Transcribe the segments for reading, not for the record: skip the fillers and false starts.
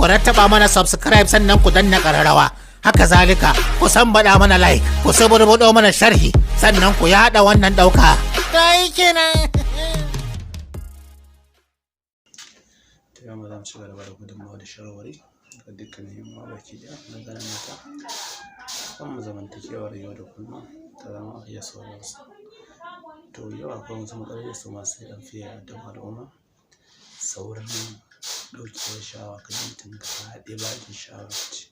ku rattaba mana subscribe sannan ku danna ƙararrawa. Haka zalika ku bada mana like, ku suburbudo mana sharhi, sannan ku yada wannan dauka. Kai kenan. Yau za mu ci gaba da gudunmawa da shawarwari ga dukkanin mabaki da na ganin mata kan zamantakewar yau da kullum ta zama iya sauransu. To yau akwai wasu matsaloli su masu fiye da al'umma, saurin ɗaukewar sha'awa kan mutum ka haɗe bakin sha'awa ce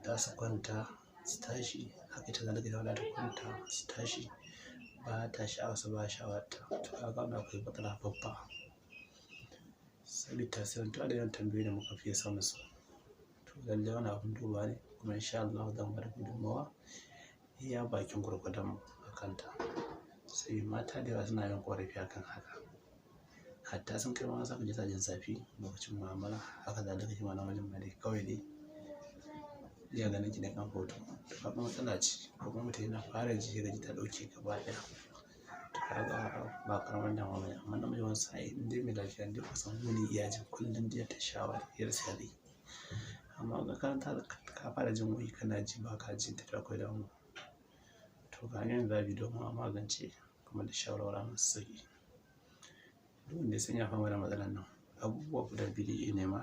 da su kwanta su tashi, haka ita zalika ta da kwanta su tashi ba ta sha'awa su ba sha'awa ta. To kaga wannan akwai matsala babba. Sabida tasirantuwa da yawan tambayoyi da muka fiye samun su, to lallai wani abin duba ne, kuma insha Allah zan bada gudunmawa iya bakin gwargwadon mu a kanta. Sai mata da yawa suna yin ƙorafi akan haka, hatta sun kai ma za ka ji jin zafi lokacin mu'amala. Haka zalika shi ma namijin ma dai kawai dai iya ganin ki da kan hoto, to kaga matsala ce. Ko kuma mutum yana fara ji ya ji ta ɗauke gaba ɗaya, to kaga ba ƙaramin damuwa bane. Amma namiji wani sa'in in dai mai lafiya ne kusan wuni iya jin kullum jiya ta sha'awa yar sadi, amma ga karanta ka fara jin wuri kana ji ba ka ji ta akwai damuwa. To ga hanyar zabi domin a magance kuma da shawarwara masu sauƙi. Duk wanda ya san ya fama da matsalar nan, abubuwa guda biyu ne ma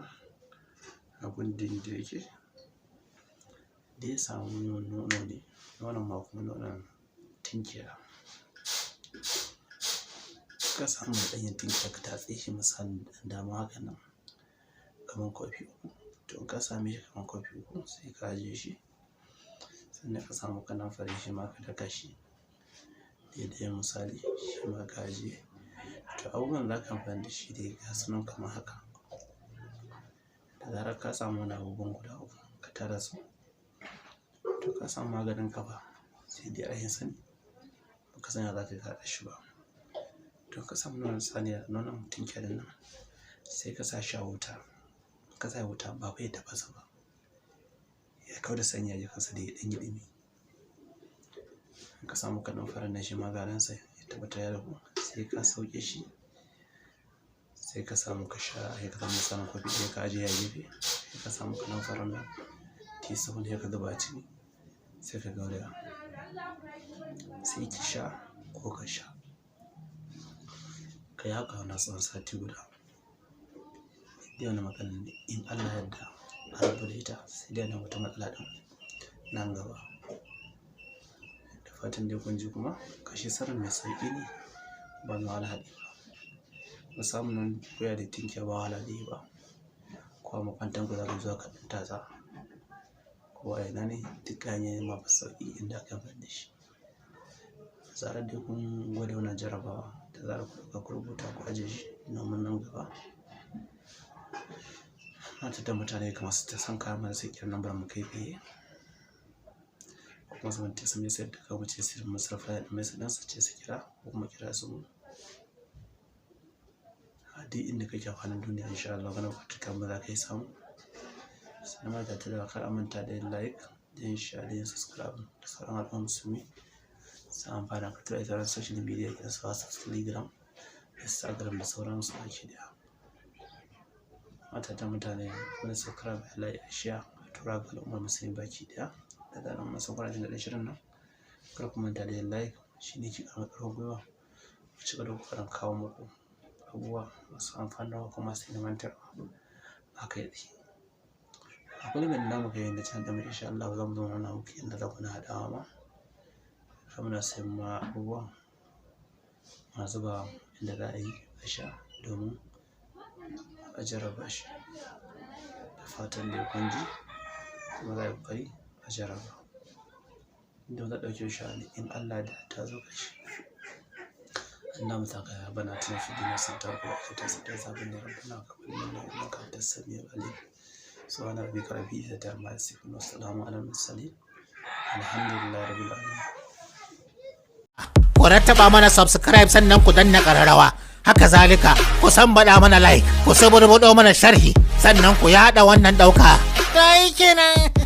abun da yake da ya samu nono ne, nonon ma kuma nonon tinkiya. Ka samu ɗanyen tinkiya ka tatse shi misali dama haka nan kamar kofi uku. To in ka same shi kamar kofi uku sai ka ajiye shi, sannan ka samu kanamfari shi ma ka daka shi daidai misali shi ma ka ajiye. To abubuwan da za ka amfani da shi dai ga su nan kamar haka. Da zarar ka samu wani abubuwan guda uku ka tara su, to ka samu maganin kafa, sai dai a yin sani ba ka sanya za ka haɗa shi ba. To ka samu nonon saniya, nonon tinkiya din nan sai ka sa shi a wuta. Ka sa wuta ba bai tafasa ba, ya kau da sanyi a jikinsa da ya ɗan yi ɗumi. Ka samu kanamfarin nan shi ma garinsa ya tabbata ya dahu, sai ka sauke shi, sai ka samu ka sha. Sai ka samu misalin kofi ɗaya ka ajiye a gefe, sai ka samu kanamfarin nan teaspoon sai ka zuba a ciki, sai ka gauraya, sai ki sha ko ka sha. Ka yi haka na tsawon sati guda. Dai wani matsala ne in Allah ya yarda a rabu da ita, sai dai na wata matsala ɗin nan gaba. Da fatan dai kun ji kuma kashi sirrin mai sauƙi ne, ba mai wahala haɗi ba. Musamman koya da tinkiya ba wahala da yi ba, ko a makwantan ku za ka zo ka ɗan tatsa, ko a ina ne duk hanyoyin mafi sauƙi inda aka amfani da shi. Da zarar dai kun gwada wannan jarabawa, da zarar ku ɗauka ku rubuta ku ajiye shi domin nan gaba mata da mutane kamar su ta san kayan masu kiran lambar mu kai tsaye, ko kuma su manta su mai sayar da kawo ce sirrin masarfa da mai sadan su ce su kira, ko kuma kira su a duk inda kake a faɗin duniya. Insha Allah kana buƙatar kamar za ka yi samu. Sannan ma da ta da kar a manta da yin like, da yin share, da yin subscribe da sauran al'ummar musulmi. Sai amfana ka tura ita social media irin su WhatsApp, Telegram, Instagram da sauransu baki ɗaya. Mata da mutane wani subscribe, like, share a tura ga al'ummar musulmi baki ɗaya. Da zarar mun san kuna jin daɗin shirin nan, kar ku manta da yin like, shi ne ke ƙara ƙarfin gwiwa ku ci gaba da ƙoƙarin kawo muku abubuwa masu amfanarwa kuma masu ilimantarwa a kai tsaye. Akwai ilimin da muka yi da can ɗin insha Allah zan zo nuna muku yadda za ku na haɗawa ma. Har muna sayan ma abubuwan masu ba inda za a yi a sha domin a jarraba shi. Da fatan dai kun ji kuma za ku ƙoƙari a jarraba. Idan za ɗauke shi in Allah da ta zo ƙarshe. Allah mu saka ya bana tuna fi dina sun ta ku aka ta sada zabin da rabbana ka bani na ina ka ta sami ali. Subhana rabbika rabbil izzati amma yasifun wa salamun alal mursalin. Alhamdulillahi rabbil alamin. Ku rattaba mana subscribe sannan ku danna ƙararrawa. Haka zalika ku bada mana like, ku suburbudo mana sharhi, sannan ku yada wannan dauka. Kai kenan.